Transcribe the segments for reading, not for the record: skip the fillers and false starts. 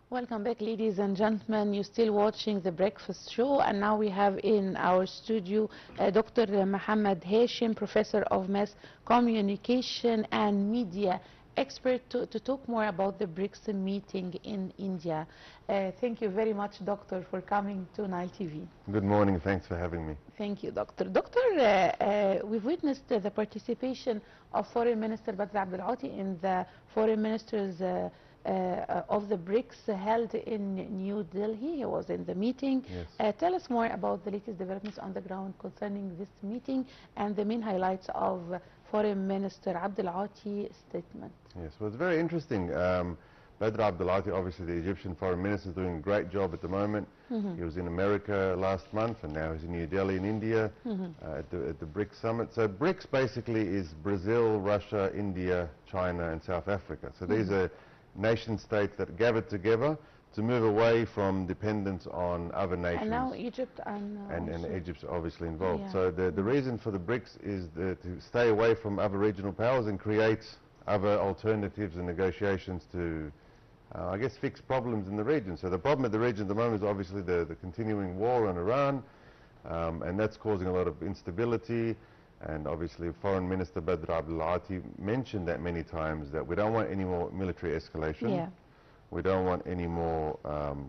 Welcome back, ladies and gentlemen. You're still watching The Breakfast Show, and now we have in our studio Dr. Mohamad Hashim, Professor of Mass Communication and Media expert, to talk more about the BRICS meeting in India. Thank you very much, Doctor, for coming to Nile TV. Good morning. Thanks for having me. Thank you, Doctor. Doctor, we've witnessed the participation of Foreign Minister Badr Abdel Ati in the Foreign Ministers of the BRICS held in New Delhi. He was in the meeting. Yes. Tell us more about the latest developments on the ground concerning this meeting and the main highlights of Foreign Minister Abdel Ati's statement. Yes, well, it's very interesting. Badr Abdel Ati, obviously the Egyptian Foreign Minister, is doing a great job at the moment. He was in America last month, and now he's in New Delhi in India at the BRICS summit. So BRICS basically is Brazil, Russia, India, China, and South Africa. So these are nation states that gathered together to move away from dependence on other nations. And now Egypt and Egypt's obviously involved. Yeah. So the reason for the BRICS is to stay away from other regional powers and create other alternatives and negotiations to, I guess, fix problems in the region. So the problem in the region at the moment is obviously the continuing war on Iran, and that's causing a lot of instability. And obviously Foreign Minister Badr Abdel Ati mentioned that many times, that we don't want any more military escalation. Yeah. We don't want any more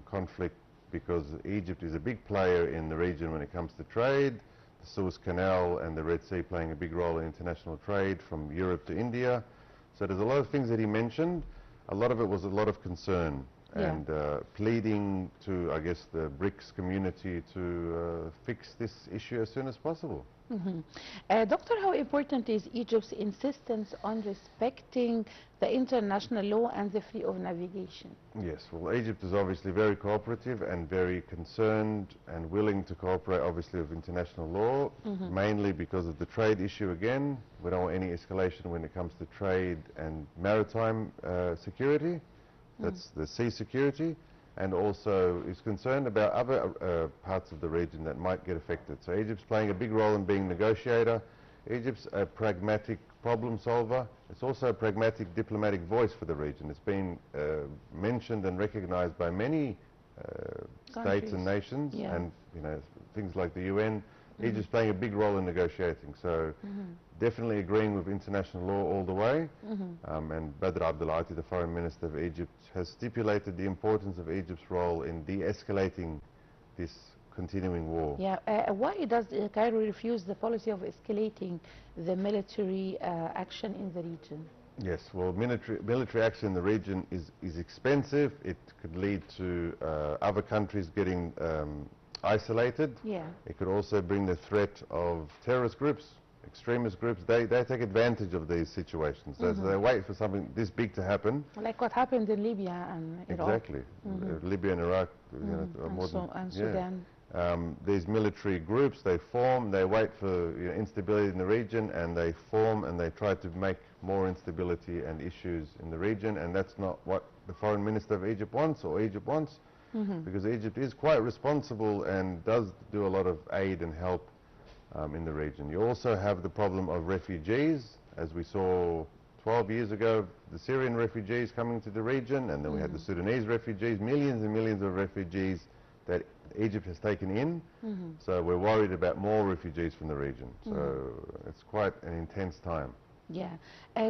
conflict, because Egypt is a big player in the region when it comes to trade. The Suez Canal and the Red Sea playing a big role in international trade from Europe to India. So there's a lot of things that he mentioned. A lot of it was a lot of concern. Yeah. And pleading to, I guess, the BRICS community to fix this issue as soon as possible. Doctor, how important is Egypt's insistence on respecting the international law and the freedom of navigation? Yes, well, Egypt is obviously very cooperative and very concerned and willing to cooperate, obviously, with international law, mainly because of the trade issue again. We don't want any escalation when it comes to trade and maritime security. That's the sea security. And also is concerned about other parts of the region that might get affected. So Egypt's playing a big role in being negotiator. Egypt's a pragmatic problem solver. It's also a pragmatic diplomatic voice for the region. It's been mentioned and recognized by many states and nations, Yeah. and things like the UN. Egypt's playing a big role in negotiating. So definitely agreeing with international law all the way. And Badr Abdel Ati, the Foreign Minister of Egypt, has stipulated the importance of Egypt's role in de-escalating this continuing war. Yeah. Why does Cairo refuse the policy of escalating the military action in the region? Yes, well, military action in the region is expensive. It could lead to other countries getting isolated. Yeah. It could also bring the threat of terrorist groups, extremist groups. They take advantage of these situations. So they wait for something this big to happen. Like what happened in Libya and Iraq. Exactly. Libya and Iraq, And Sudan. These military groups, they form, they wait for instability in the region, and they form and they try to make more instability and issues in the region, and that's not what the Foreign Minister of Egypt wants, or Egypt wants. Because Egypt is quite responsible and does do a lot of aid and help in the region. You also have the problem of refugees, as we saw 12 years ago, the Syrian refugees coming to the region, and then we had the Sudanese refugees, millions and millions of refugees that Egypt has taken in. So we're worried about more refugees from the region. So it's quite an intense time. Yeah.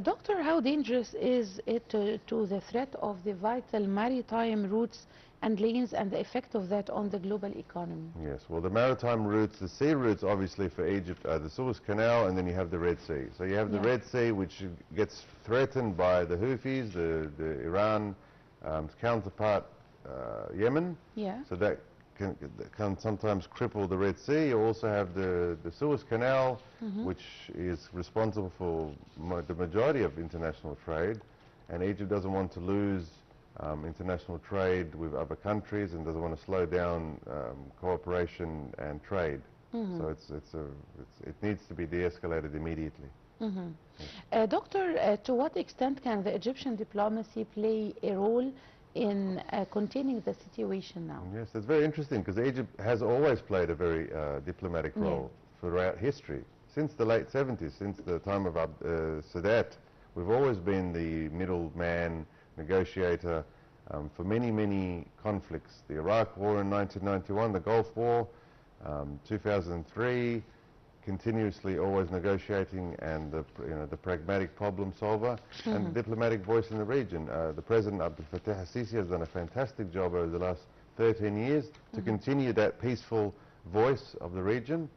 Doctor, how dangerous is it to the threat of the vital maritime routes and lanes and the effect of that on the global economy? Yes, well, the maritime routes, the sea routes obviously for Egypt are the Suez Canal, and then you have the Red Sea. So you have the Red Sea, which gets threatened by the Houthis, the Iran counterpart, Yemen. Yeah. So that can sometimes cripple the Red Sea. You also have the Suez Canal, which is responsible for the majority of international trade, and Egypt doesn't want to lose international trade with other countries, and doesn't want to slow down cooperation and trade. So it needs to be de-escalated immediately. Doctor, to what extent can the Egyptian diplomacy play a role in containing the situation now? Yes, that's very interesting, because Egypt has always played a very diplomatic role throughout history. Since the late 70s, since the time of Sadat, we've always been the middleman, negotiator, for many, many conflicts. The Iraq War in 1991, the Gulf War, 2003, continuously always negotiating, and the pragmatic problem solver, and the diplomatic voice in the region. The President Abdel Fattah al-Sisi has done a fantastic job over the last 13 years to continue that peaceful voice of the region,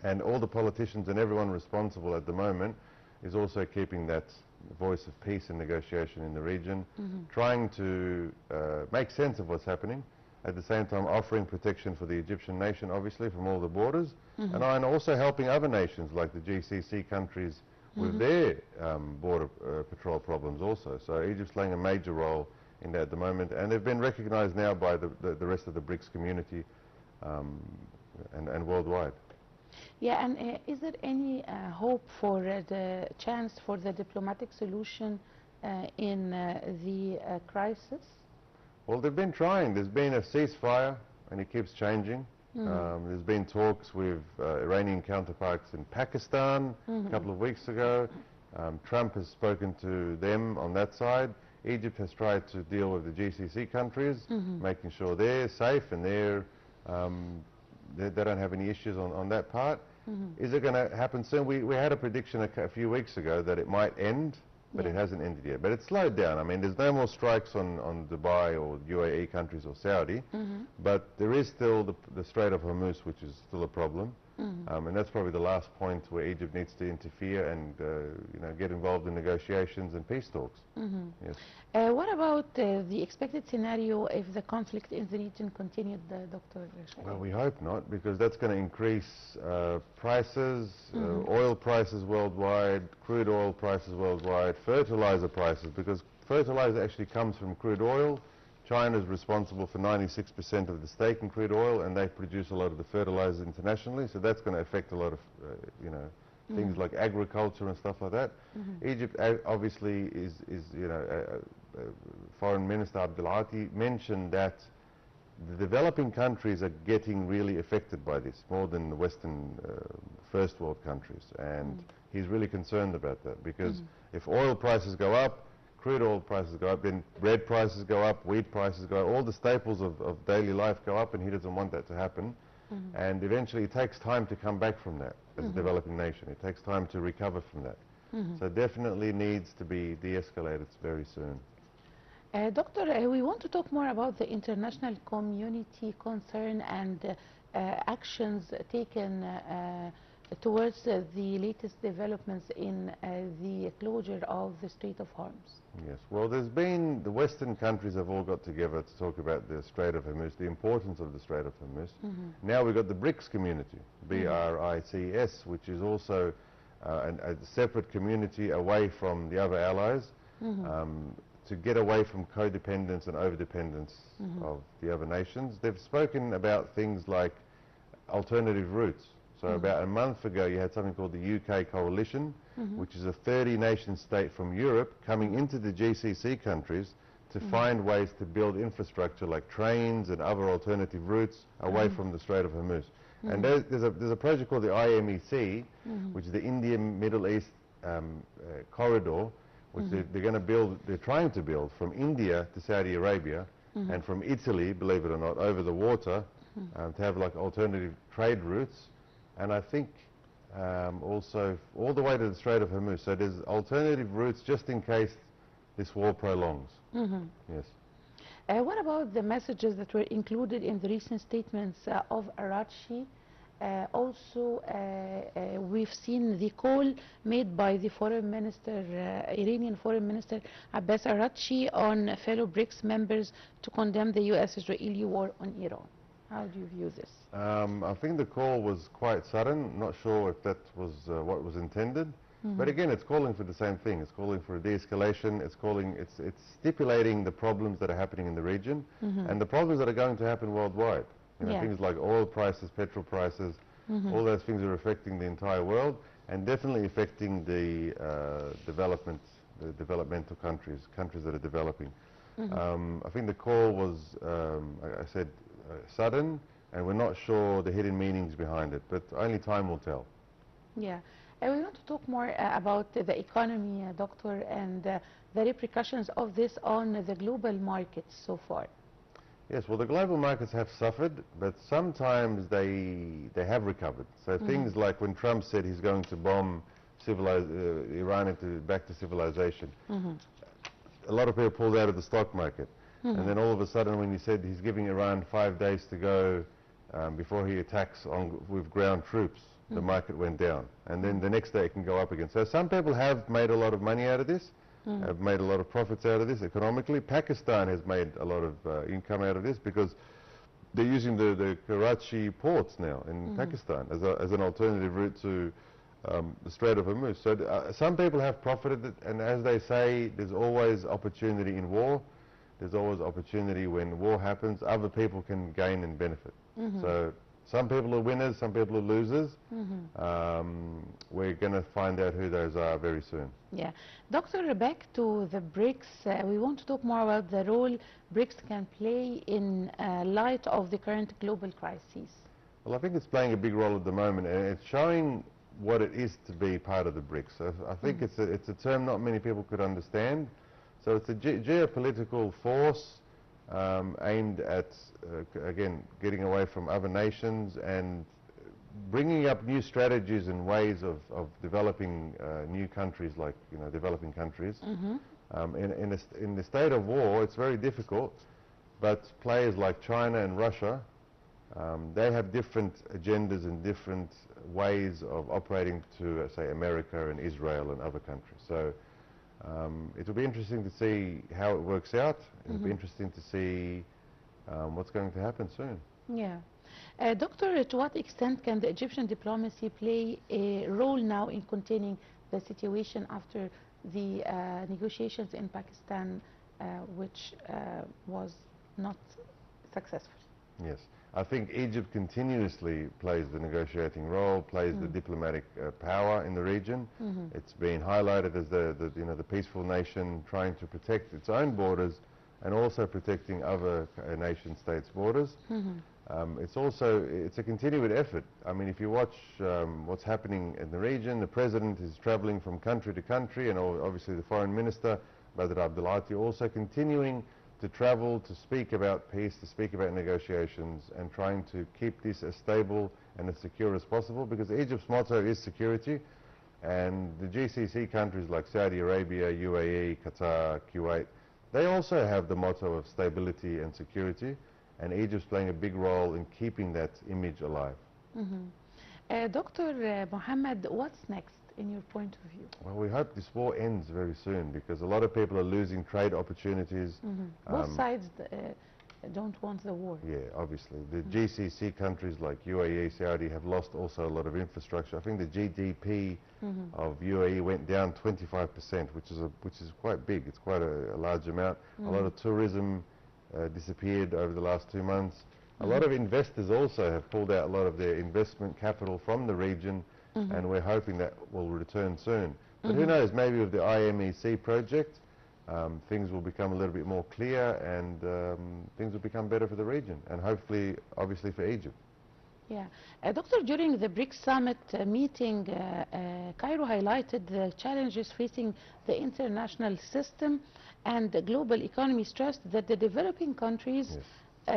and all the politicians and everyone responsible at the moment is also keeping that voice of peace and negotiation in the region, trying to make sense of what's happening, at the same time offering protection for the Egyptian nation, obviously, from all the borders, and also helping other nations like the GCC countries with their border patrol problems also. So Egypt's playing a major role in that at the moment, and they've been recognized now by the rest of the BRICS community and worldwide. Yeah, and is there any hope for the chance for the diplomatic solution in the crisis? Well, they've been trying. There's been a ceasefire, and it keeps changing. There's been talks with Iranian counterparts in Pakistan a couple of weeks ago. Trump has spoken to them on that side. Egypt has tried to deal with the GCC countries, making sure they're safe and they don't have any issues on that part. Is it going to happen soon? We had a prediction a few weeks ago that it might end, but it hasn't ended yet. But it's slowed down. I mean, there's no more strikes on Dubai or UAE countries or Saudi, but there is still the Strait of Hormuz, which is still a problem. And that's probably the last point where Egypt needs to interfere and get involved in negotiations and peace talks. Yes. What about the expected scenario if the conflict in the region continued, Dr. Shahid? Well, we hope not, because that's going to increase prices, oil prices worldwide, crude oil prices worldwide, fertilizer prices, because fertilizer actually comes from crude oil. China is responsible for 96% of the stake in crude oil, and they produce a lot of the fertilizers internationally, so that's going to affect a lot of, things like agriculture and stuff like that. Egypt obviously is Foreign Minister Abdel Ati mentioned that the developing countries are getting really affected by this, more than the Western first world countries, and he's really concerned about that, because if oil prices go up, crude oil prices go up, then bread prices go up, wheat prices go up, all the staples of daily life go up, and he doesn't want that to happen. And eventually it takes time to come back from that as a developing nation. It takes time to recover from that. So definitely needs to be de-escalated very soon. Doctor, we want to talk more about the international community concern and actions taken towards the latest developments in the closure of the Strait of Hormuz. Yes, well, the Western countries have all got together to talk about the Strait of Hormuz, the importance of the Strait of Hormuz. Now we've got the BRICS community, BRICS, which is also a separate community away from the other allies, to get away from codependence and overdependence of the other nations. They've spoken about things like alternative routes. So about a month ago, you had something called the UK Coalition, which is a 30-nation state from Europe coming into the GCC countries to find ways to build infrastructure like trains and other alternative routes away from the Strait of Hormuz. And there's a project called the IMEC, which is the India-Middle East corridor, which they're going to build, they're trying to build from India to Saudi Arabia, and from Italy, believe it or not, over the water, to have like alternative trade routes. And I think also all the way to the Strait of Hormuz. So there's alternative routes just in case this war prolongs. Yes. What about the messages that were included in the recent statements of Arachi? Also, we've seen the call made by the foreign minister, Iranian foreign minister Abbas Arachi, on fellow BRICS members to condemn the U.S.-Israeli war on Iran. How do you view this? I think the call was quite sudden. Not sure if that was what was intended. But again, it's calling for the same thing. It's calling for a de-escalation. It's stipulating the problems that are happening in the region and the problems that are going to happen worldwide. Things like oil prices, petrol prices, all those things are affecting the entire world, and definitely affecting the developmental countries that are developing. I think the call was, like I said, sudden, and we're not sure the hidden meanings behind it, but only time will tell. Yeah. We want to talk more about the economy, Doctor, and the repercussions of this on the global markets so far. Yes, well, the global markets have suffered, but sometimes they have recovered. So things like when Trump said he's going to bomb Iran back to civilization, a lot of people pulled out of the stock market. And then all of a sudden, when he said he's giving Iran 5 days to go before he attacks with ground troops, the market went down. And then the next day it can go up again. So some people have made a lot of money out of this, have made a lot of profits out of this economically. Pakistan has made a lot of income out of this because they're using the Karachi ports now in Pakistan as an alternative route to the Strait of Hormuz. So some people have profited, and as they say, there's always opportunity in war. There's always opportunity when war happens. Other people can gain and benefit. So some people are winners, some people are losers. We're going to find out who those are very soon. Yeah. Doctor, back to the BRICS, we want to talk more about the role BRICS can play in light of the current global crises. Well, I think it's playing a big role at the moment, and it's showing what it is to be part of the BRICS. So I think it's a term not many people could understand. So it's a geopolitical force aimed at, again, getting away from other nations and bringing up new strategies and ways of developing new countries, like, developing countries. In the state of war, it's very difficult, but players like China and Russia, they have different agendas and different ways of operating to, say, America and Israel and other countries. So it'll be interesting to see how it works out. It'll be interesting to see what's going to happen soon. Yeah. Doctor, to what extent can the Egyptian diplomacy play a role now in containing the situation after the negotiations in Pakistan, which was not successful? Yes. I think Egypt continuously plays the negotiating role, plays the diplomatic power in the region. It's been highlighted as the peaceful nation trying to protect its own borders and also protecting other nation states' borders. It's a continued effort. I mean, if you watch what's happening in the region, the president is traveling from country to country, and obviously the foreign minister, Badr Abdulati, also continuing to travel, to speak about peace, to speak about negotiations, and trying to keep this as stable and as secure as possible, because Egypt's motto is security, and the GCC countries like Saudi Arabia, UAE, Qatar, Kuwait, they also have the motto of stability and security, and Egypt's playing a big role in keeping that image alive. Dr. Mohamad, what's next in your point of view? Well, we hope this war ends very soon, because a lot of people are losing trade opportunities. Both sides don't want the war. Yeah, obviously. The GCC countries like UAE, Saudi have lost also a lot of infrastructure. I think the GDP of UAE went down 25%, which is quite big. It's quite a large amount. A lot of tourism disappeared over the last 2 months. A lot of investors also have pulled out a lot of their investment capital from the region, and we're hoping that will return soon. But who knows, maybe with the IMEC project, things will become a little bit more clear, and things will become better for the region, and hopefully, obviously, for Egypt. Yeah. Doctor, during the BRICS summit meeting, Cairo highlighted the challenges facing the international system and the global economy, stressed that the developing countries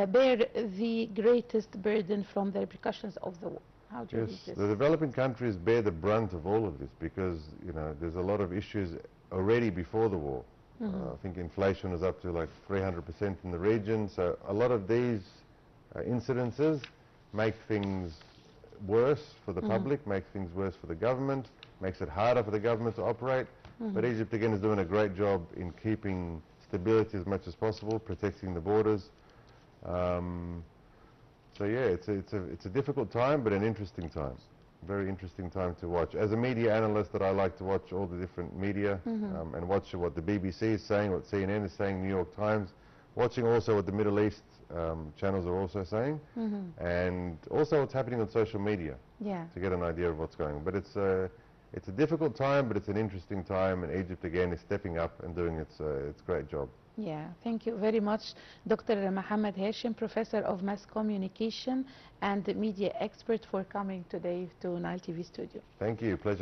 bear the greatest burden from the repercussions of the war. How do you read this? The developing countries bear the brunt of all of this, because there's a lot of issues already before the war. I think inflation is up to like 300% in the region, so a lot of these incidences make things worse for the public, make things worse for the government, makes it harder for the government to operate. But Egypt, again, is doing a great job in keeping stability as much as possible, protecting the borders. So yeah, it's a difficult time, but an interesting time. Very interesting time to watch. As a media analyst, that I like to watch all the different media and watch what the BBC is saying, what CNN is saying, New York Times, watching also what the Middle East channels are also saying, and also what's happening on social media to get an idea of what's going on. But it's a difficult time, but it's an interesting time, and Egypt again is stepping up and doing its great job. Yeah, thank you very much, Dr. Mohamad Hashim, Professor of Mass Communication and Media Expert, for coming today to Nile TV studio. Thank you. Pleasure.